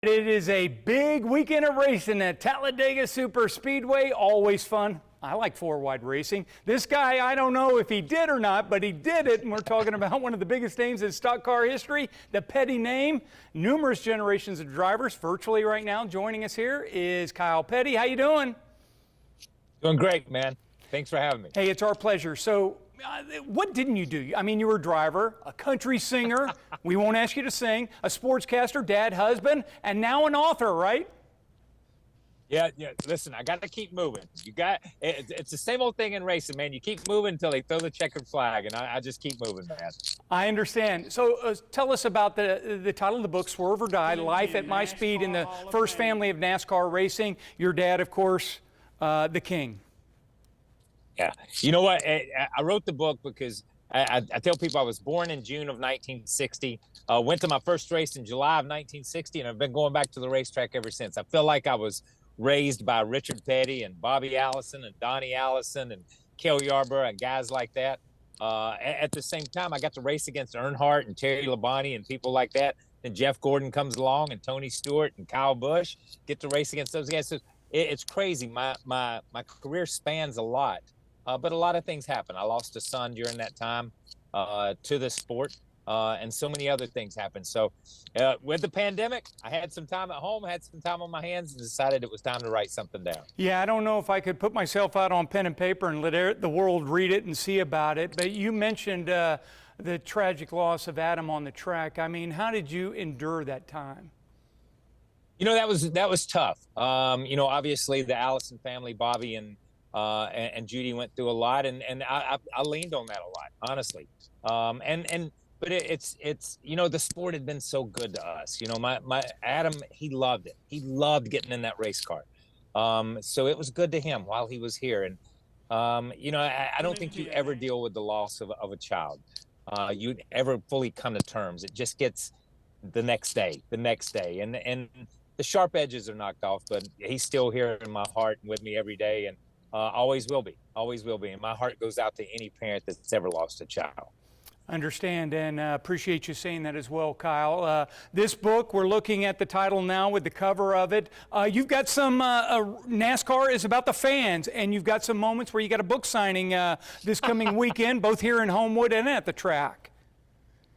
It is a big weekend of racing at Talladega Superspeedway. Always fun. I like four-wide racing. This guy, I don't know if he did or not, but he did it. And we're talking about one of the biggest names in stock car history, the Petty name. Numerous generations of drivers virtually right now. Joining us here is Kyle Petty. How you doing? Doing great, man. Thanks for having me. Hey, it's our pleasure. So what didn't you do? I mean, you were a driver, a country singer. We won't ask you to sing, a sportscaster, dad, husband, and now an author, right? Yeah. Listen, I got to keep moving. It's the same old thing in racing, man. You keep moving until they throw the checkered flag, and I just keep moving, man. I understand. So tell us about the title of the book, Swerve or Die, Life at My Speed in the First Family of NASCAR Racing. Your dad, of course, the king. Yeah. You know what? I wrote the book because I tell people I was born in June of 1960, went to my first race in July of 1960, and I've been going back to the racetrack ever since. I feel like I was raised by Richard Petty and Bobby Allison and Donnie Allison and Cale Yarborough and guys like that. At the same time, I got to race against Earnhardt and Terry Labonte and people like that. Then Jeff Gordon comes along and Tony Stewart and Kyle Busch, get to race against those guys. So it's crazy. My career spans a lot. But a lot of things happen. I lost a son during that time to the sport, and so many other things happened. So with the pandemic, I had some time at home, had some time on my hands, and decided it was time to write something down. Yeah, I don't know if I could put myself out on pen and paper and let the world read it and see about it, but you mentioned the tragic loss of Adam on the track. I mean, how did you endure that time? You know, that was tough. You know, obviously the Allison family, Bobby and Judy went through a lot, and I leaned on that a lot, honestly. But it's you know, the sport had been so good to us. You know, my Adam, he loved it. He loved getting in that race car. So it was good to him while he was here. And you know, I don't think you ever deal with the loss of a child. You ever fully come to terms. It just gets the next day, and the sharp edges are knocked off. But he's still here in my heart and with me every day, and always will be. And my heart goes out to any parent that's ever lost a child. Understand, and appreciate you saying that as well, Kyle. This book, we're looking at the title now with the cover of it. You've got some, NASCAR is about the fans, and you've got some moments where you got a book signing this coming weekend, both here in Homewood and at the track.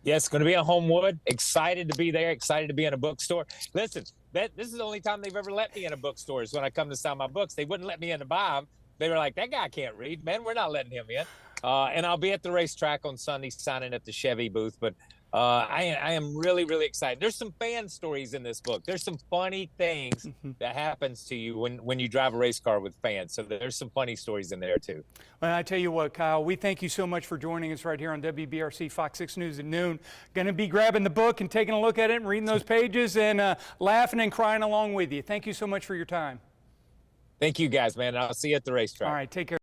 Yes, it's going to be in Homewood. Excited to be there, excited to be in a bookstore. Listen, this is the only time they've ever let me in a bookstore is when I come to sign my books. They wouldn't let me in to buy them. They were like, that guy can't read, man. We're not letting him in. And I'll be at the racetrack on Sunday signing at the Chevy booth. But I am really, really excited. There's some fan stories in this book. There's some funny things that happens to you when you drive a race car with fans. So there's some funny stories in there, too. Well, I tell you what, Kyle, we thank you so much for joining us right here on WBRC Fox 6 News at noon. Going to be grabbing the book and taking a look at it and reading those pages and laughing and crying along with you. Thank you so much for your time. Thank you, guys, man. I'll see you at the racetrack. All right, take care.